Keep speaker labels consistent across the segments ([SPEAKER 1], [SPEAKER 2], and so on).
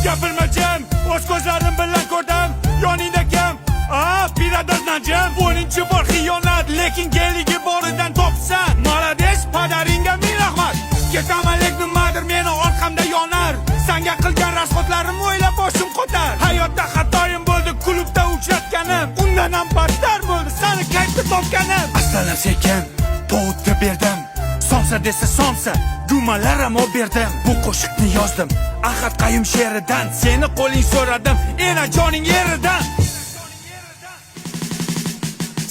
[SPEAKER 1] Gapirma jim, o'z ko'zlarim bilan ko'rdim. Yoningda kim? Biradar najim. 10-chi bor xiyonat, lekin geligi boridan topsan. Молодец, padaringga ming rahmat. Ketaman nimadir meni orqamda yonar. Senga qilgan rasxotlarim o'ylab boshim qotar. Hayotda xatoyim bo'ldi, klubda uchratganim. Undan ham battar bo'ldi, seni kayfda topganim. Aslana sekin, povutga berdim. Sonsa desa sonsa, dumalarim o berdim. Bu qo'shiqni yozdim Ahad Qayum she'ridan. Seni qo'ling so'radim, ena joning yeridan.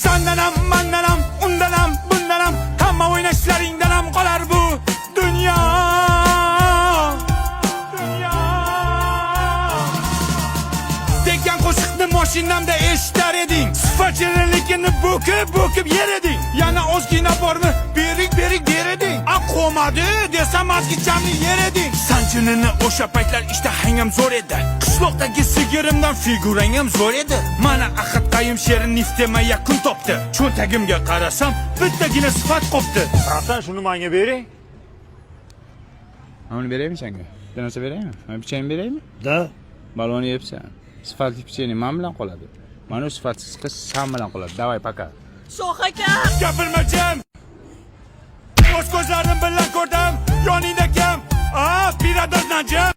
[SPEAKER 1] Sendan ham, mendan ham, undan ham, bundan ham, hamma o'ynashlaringdan ham qolar bu dunyo. Degan qo'shiqni mashinamda eshitar eding. Sifatchilikni bo'kib yer eding. Yana ozgina bormi? Berik der eding. Qo'madi desam azgichamni yer eding. Sanjinini o'sha paytlar hangam zo'r edi. Qishloqdagi sigirimdan figurang ham zo'r edi. Mana Ahad Qayum she'ri niftema yakun topdi. Cho'ntagimga qarasam, bittagina sifat qopti.
[SPEAKER 2] Hasan shuni menga bering.
[SPEAKER 3] Uni beraymi senga? Bir narsa beraymi? Men pichayni beraymi?
[SPEAKER 2] Da.
[SPEAKER 3] Balonni yebsan. Sifatli pichayni men bilan qoladi. Mana sifatsiz qiz sen bilan qoladi. Davay paka.
[SPEAKER 4] Shoh aka.
[SPEAKER 1] Gapirma jim. O'z ko'zlarim bilan ko'rdim. Yoningda kim? Biradar najim.